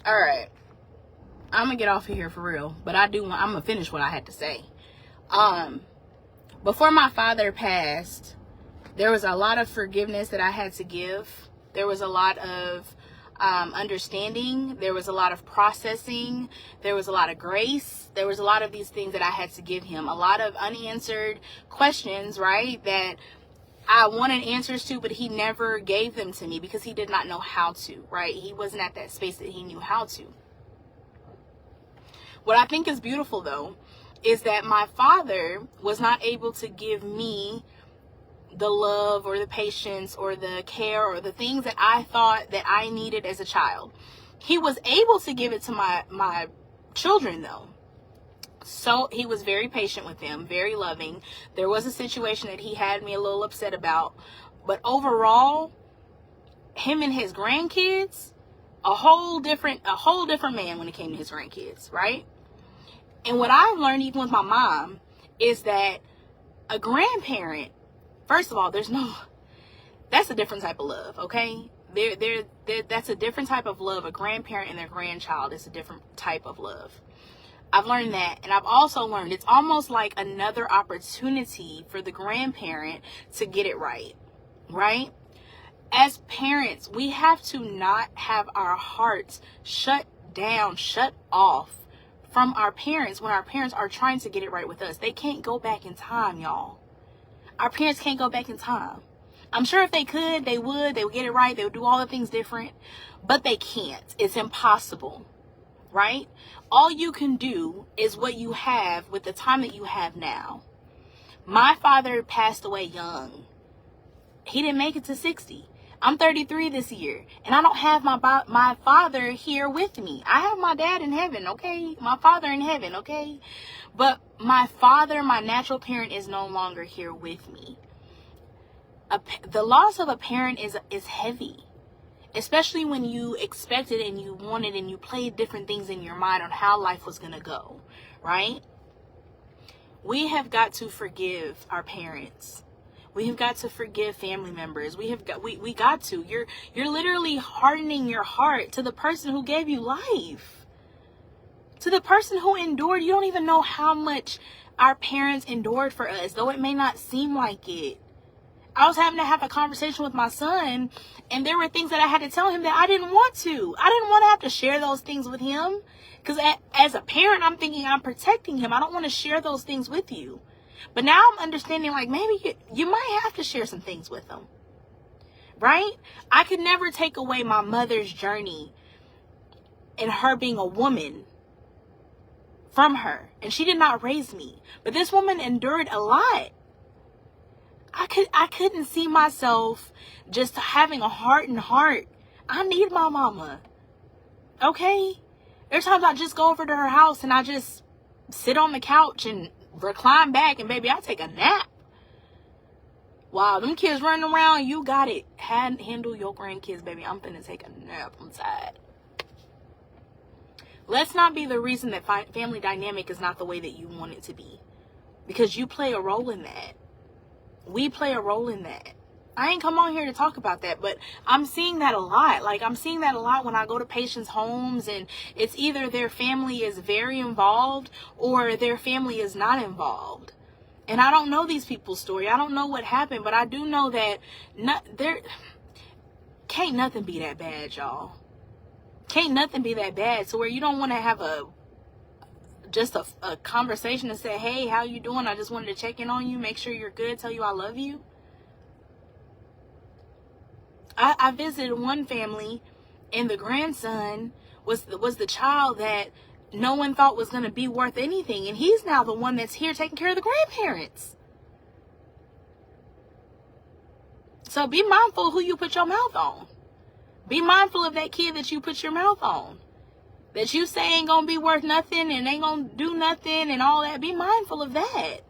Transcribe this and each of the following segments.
All right. I'm going to get off of here for real. But I'm going to finish what I had to say. Before my father passed, there was a lot of forgiveness that I had to give. There was a lot of understanding. There was a lot of processing. There was a lot of grace. There was a lot of these things that I had to give him. A lot of unanswered questions, right, that I wanted answers to, but he never gave them to me because he did not know how to, right? He wasn't at that space that he knew how to. What I think is beautiful, though, is that my father was not able to give me the love or the patience or the care or the things that I thought that I needed as a child. He was able to give it to my children, though. So he was very patient with them, very loving. There was a situation that he had me a little upset about, but overall, him and his grandkids, a whole different man when it came to his grandkids, right? And what I've learned even with my mom is that a grandparent, first of all, that's a different type of love, okay? That's a different type of love. A grandparent and their grandchild is a different type of love. I've learned that. And I've also learned it's almost like another opportunity for the grandparent to get it right, right? As parents, we have to not have our hearts shut down, shut off from our parents when our parents are trying to get it right with us. They can't go back in time, y'all. Our parents can't go back in time. I'm sure if they could, they would get it right. They would do all the things different, but they can't. It's impossible, right? All you can do is what you have with the time that you have now. My father passed away young. He didn't make it to 60. I'm 33 this year, and I don't have my father here with me. I have my dad in heaven, okay? My father in heaven, okay? But my father, my natural parent, is no longer here with me. The loss of a parent is heavy, especially when you expected and you wanted and you played different things in your mind on how life was going to go, right? We have got to forgive our parents. We have got to forgive family members. We got to. You're literally hardening your heart to the person who gave you life. To the person who endured. You don't even know how much our parents endured for us, though it may not seem like it. I was having to have a conversation with my son, and there were things that I had to tell him that I didn't want to. I didn't want to have to share those things with him. Because as a parent, I'm thinking I'm protecting him. I don't want to share those things with you. But now I'm understanding, like, maybe you might have to share some things with them. Right? I could never take away my mother's journey and her being a woman from her. And she did not raise me. But this woman endured a lot. I couldn't see myself just having a heart and heart. I need my mama. Okay? There's times I just go over to her house and I just sit on the couch and recline back, and baby, I take a nap. Wow, them kids running around, you got it. Handle your grandkids, baby. I'm finna take a nap. I'm tired. Let's not be the reason that family dynamic is not the way that you want it to be. Because you play a role in that. We play a role in that. I ain't come on here to talk about that, but I'm seeing that a lot. Like, I'm seeing that a lot when I go to patients' homes, and it's either their family is very involved or their family is not involved. And I don't know these people's story. I don't know what happened, but I do know that can't nothing be that bad, y'all. Can't nothing be that bad. So where you don't want to have a conversation and say, hey, how you doing? I just wanted to check in on you, make sure you're good, tell you I love you. I visited one family, and the grandson was the child that no one thought was going to be worth anything. And he's now the one that's here taking care of the grandparents. So be mindful who you put your mouth on. Be mindful of that kid that you put your mouth on. That you say ain't going to be worth nothing and ain't going to do nothing and all that. Be mindful of that.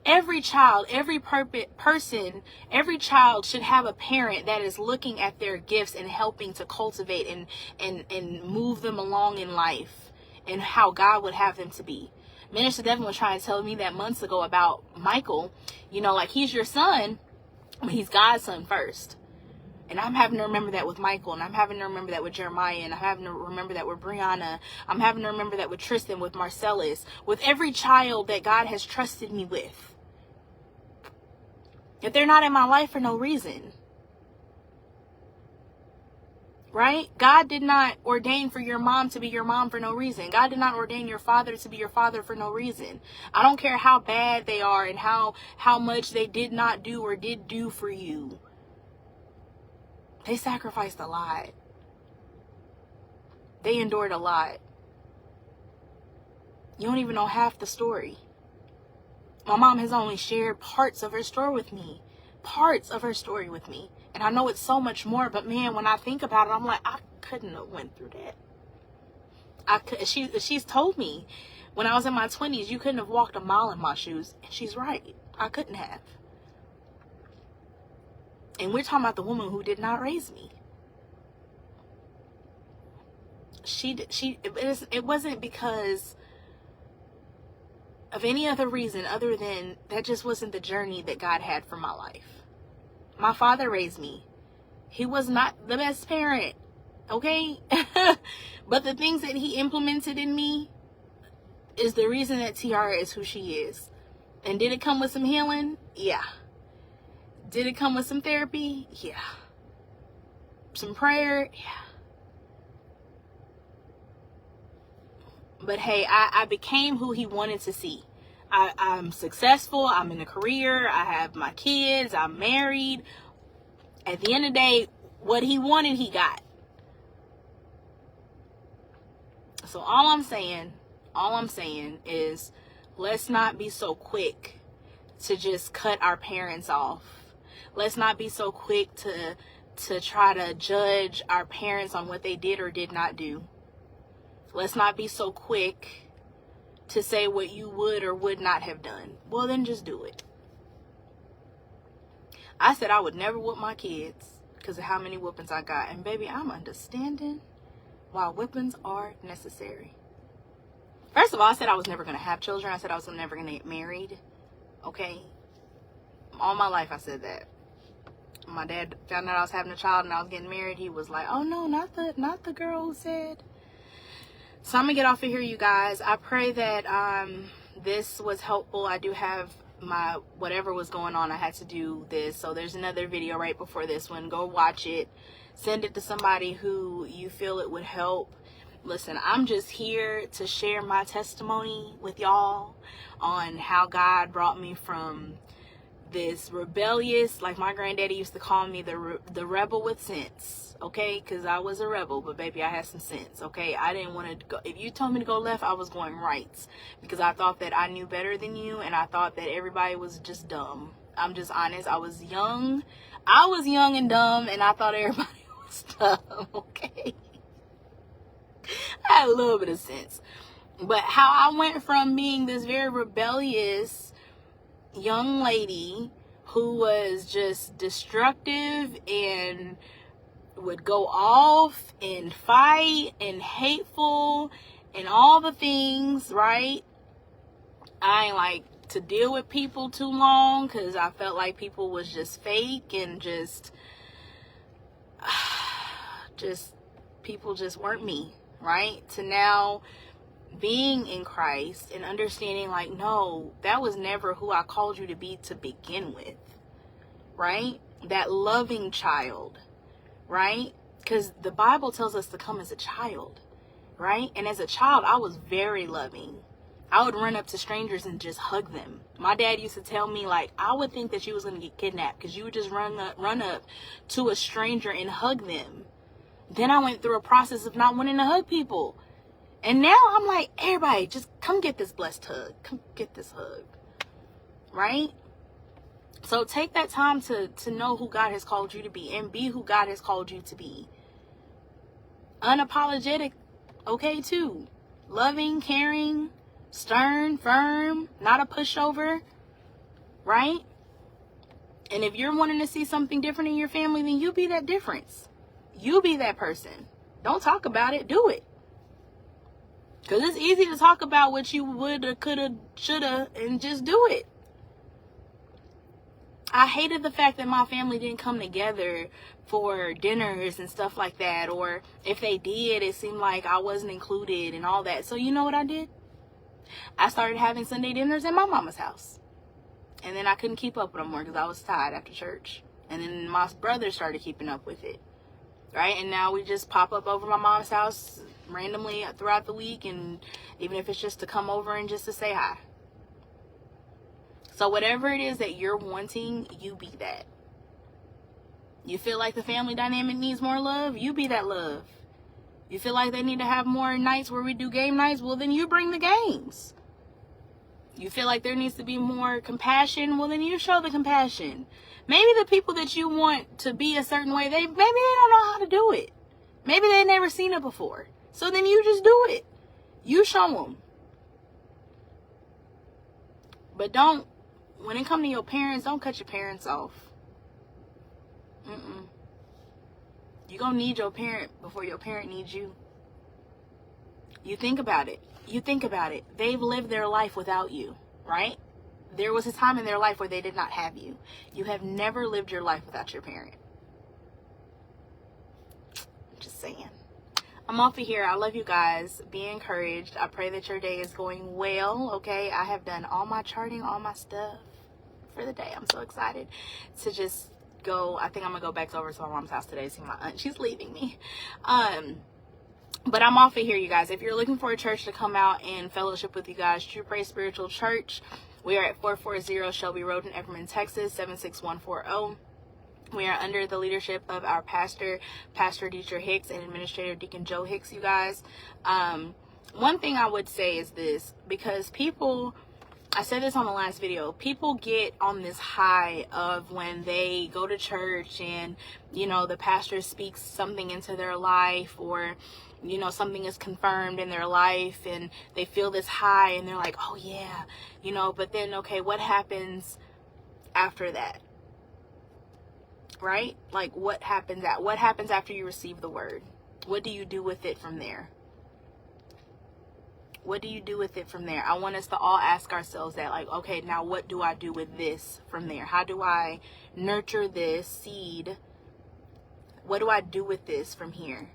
Every child, every person, every child should have a parent that is looking at their gifts and helping to cultivate and move them along in life and how God would have them to be. Minister Devin was trying to tell me that months ago about Michael. You know, like, he's your son, but he's God's son first. And I'm having to remember that with Michael, and I'm having to remember that with Jeremiah, and I'm having to remember that with Brianna. I'm having to remember that with Tristan, with Marcellus, with every child that God has trusted me with. That they're not in my life for no reason. Right? God did not ordain for your mom to be your mom for no reason. God did not ordain your father to be your father for no reason. I don't care how bad they are and how much they did not do or did do for you. They sacrificed a lot. They endured a lot. You don't even know half the story. My mom has only shared parts of her story with me. Parts of her story with me. And I know it's so much more, but man, when I think about it, I'm like, I couldn't have went through that. She's told me when I was in my 20s, you couldn't have walked a mile in my shoes. And she's right. I couldn't have. And we're talking about the woman who did not raise me. It wasn't because of any other reason other than that just wasn't the journey that God had for my life. My father raised me. He was not the best parent, okay? But the things that he implemented in me is the reason that Tiara is who she is. And did it come with some healing? Yeah. Did it come with some therapy? Yeah. Some prayer? Yeah. But hey, I became who he wanted to see. I'm successful. I'm in a career. I have my kids. I'm married. At the end of the day, what he wanted, he got. So all I'm saying is let's not be so quick to just cut our parents off. Let's not be so quick to try to judge our parents on what they did or did not do. Let's not be so quick to say what you would or would not have done. Well, then just do it. I said I would never whoop my kids because of how many whoopings I got. And baby, I'm understanding why whippings are necessary. First of all, I said I was never going to have children. I said I was never going to get married. Okay? All my life I said that. My dad found out I was having a child and I was getting married. He was like, oh no, not the girl who said. So I'm going to get off of here, you guys. I pray that this was helpful. I do have my whatever was going on. I had to do this. So there's another video right before this one. Go watch it. Send it to somebody who you feel it would help. Listen, I'm just here to share my testimony with y'all on how God brought me from this rebellious, like my granddaddy used to call me, the rebel with sense. Okay, because I was a rebel, but baby, I had some sense. Okay, I didn't want to go. If you told me to go left, I was going right because I thought that I knew better than you, and I thought that everybody was just dumb. I'm just honest. I was young and dumb, and I thought everybody was dumb. Okay, I had a little bit of sense, but how I went from being this very rebellious young lady who was just destructive and would go off and fight and hateful and all the things, right? I ain't like to deal with people too long because I felt like people was just fake and just people just weren't me, right? To now being in Christ and understanding like, no, that was never who I called you to be to begin with, right? That loving child, right? Because the Bible tells us to come as a child, right? And as a child, I was very loving. I would run up to strangers and just hug them. My dad used to tell me, like, I would think that you was going to get kidnapped because you would just run up to a stranger and hug them. Then I went through a process of not wanting to hug people. And now I'm like, everybody, just come get this blessed hug. Come get this hug, right? So take that time to know who God has called you to be and be who God has called you to be. Unapologetic, okay, too. Loving, caring, stern, firm, not a pushover, right? And if you're wanting to see something different in your family, then you be that difference. You be that person. Don't talk about it, do it. Because it's easy to talk about what you woulda, coulda, shoulda, and just do it. I hated the fact that my family didn't come together for dinners and stuff like that. Or if they did, it seemed like I wasn't included and all that. So you know what I did? I started having Sunday dinners at my mama's house. And then I couldn't keep up with them more because I was tired after church. And then my brother started keeping up with it. Right? And now we just pop up over my mom's house randomly throughout the week. And even if it's just to come over and just to say hi. So whatever it is that you're wanting, you be that. You feel like the family dynamic needs more love? You be that love. You feel like they need to have more nights where we do game nights? Well, then you bring the games. You feel like there needs to be more compassion? Well, then you show the compassion. Maybe the people that you want to be a certain way, maybe they don't know how to do it. Maybe they've never seen it before. So then you just do it. You show them. But don't, when it comes to your parents, don't cut your parents off. You're going to need your parent before your parent needs you. You think about it. They've lived their life without you, right? There was a time in their life where they did not have you. You have never lived your life without your parent. Just saying. I'm off of here. I love you guys. Be encouraged. I pray that your day is going well, okay? I have done all my charting, all my stuff for the day. I'm so excited to just go. I think I'm going to go back over to my mom's house today to see my aunt. She's leaving me. But I'm off of here, you guys. If you're looking for a church to come out and fellowship with you guys, True Praise Spiritual Church. We are at 440 Shelby Rd in Everman, Texas, 76140. We are under the leadership of our pastor, Pastor Dietrich Hicks, and Administrator Deacon Joe Hicks, you guys. One thing I would say is this, because people, I said this on the last video, people get on this high of when they go to church and, you know, the pastor speaks something into their life, or, you know, something is confirmed in their life, and they feel this high and they're like, oh yeah, you know, but then, okay, what happens after that? Right? Like, what happens after you receive the word? What do you do with it from there? What do you do with it from there? I want us to all ask ourselves that, like, okay, now what do I do with this from there? How do I nurture this seed? What do I do with this from here?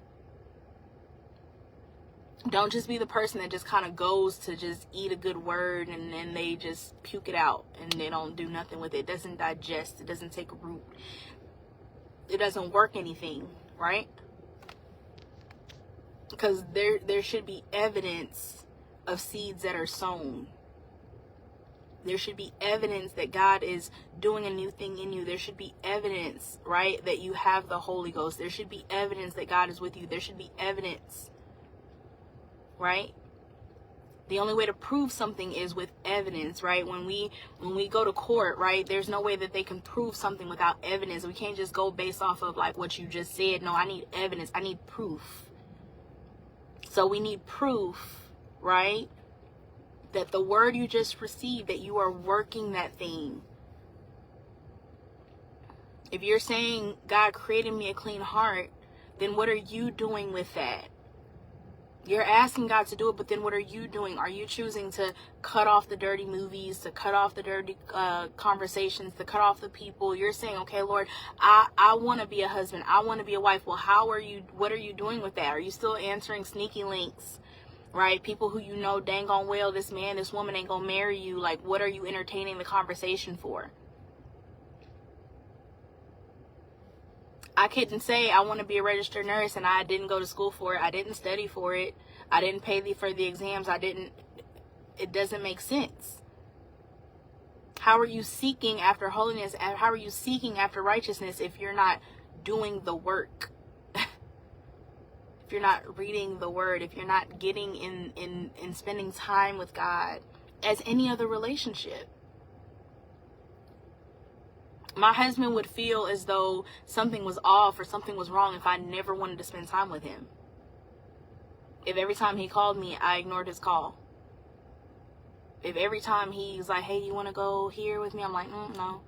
Don't just be the person that just kind of goes to just eat a good word and then they just puke it out and they don't do nothing with it. It doesn't digest. It doesn't take root. It doesn't work anything, right? Because there should be evidence of seeds that are sown. There should be evidence that God is doing a new thing in you. There should be evidence, right, that you have the Holy Ghost. There should be evidence that God is with you. There should be evidence, right? The only way to prove something is with evidence, right? When we go to court, right, there's no way that they can prove something without evidence. We can't just go based off of like what you just said. No, I need evidence. I need proof. So we need proof, right, that the word you just received, that you are working that thing. If you're saying, God created me a clean heart, then what are you doing with that? You're asking God to do it, but then what are you doing? Are you choosing to cut off the dirty movies, to cut off the dirty conversations, to cut off the people? You're saying, okay, Lord, I want to be a husband. I want to be a wife. Well, what are you doing with that? Are you still answering sneaky links, right? People who you know dang on well, this man, this woman ain't gonna marry you. Like, what are you entertaining the conversation for? I couldn't say I want to be a registered nurse and I didn't go to school for it. I didn't study for it. I didn't pay for the exams. It doesn't make sense. How are you seeking after holiness? And how are you seeking after righteousness if you're not doing the work? If you're not reading the word, if you're not getting in spending time with God as any other relationship? My husband would feel as though something was off or something was wrong if I never wanted to spend time with him. If every time he called me, I ignored his call. If every time he's like, hey, you want to go here with me? I'm like, no.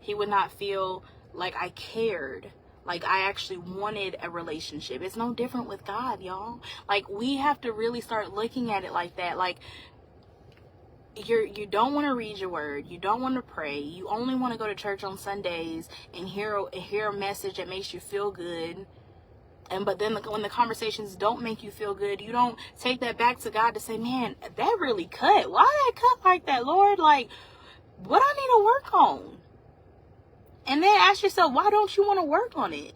He would not feel like I cared, like I actually wanted a relationship. It's no different with God, y'all. Like, we have to really start looking at it like that. Like, you don't want to read your word, you don't want to pray, you only want to go to church on Sundays and hear a message that makes you feel good. But then when the conversations don't make you feel good, you don't take that back to God to say, man, that really cut. Why did that cut like that, Lord? Like, what I need to work on? And then ask yourself, why don't you want to work on it?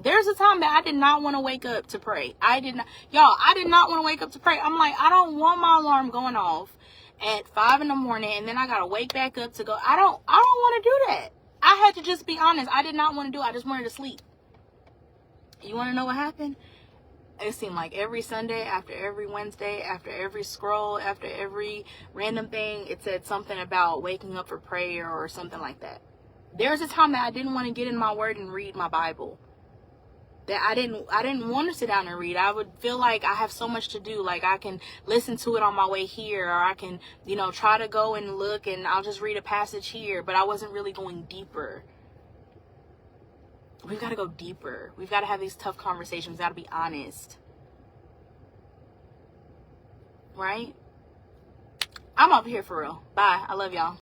There's a time that I did not want to wake up to pray. I did not want to wake up to pray. I'm like, I don't want my alarm going off at 5 a.m. and then I got to wake back up to go. I don't want to do that. I had to just be honest. I did not want to do it. I just wanted to sleep. You want to know what happened? It seemed like every Sunday, after every Wednesday, after every scroll, after every random thing, it said something about waking up for prayer or something like that. There's a time that I didn't want to get in my word and read my Bible. That I didn't want to sit down and read. I would feel like I have so much to do. Like I can listen to it on my way here, or I can, try to go and look and I'll just read a passage here, but I wasn't really going deeper. We've got to go deeper. We've got to have these tough conversations. We've got to be honest. Right? I'm up here for real. Bye. I love y'all.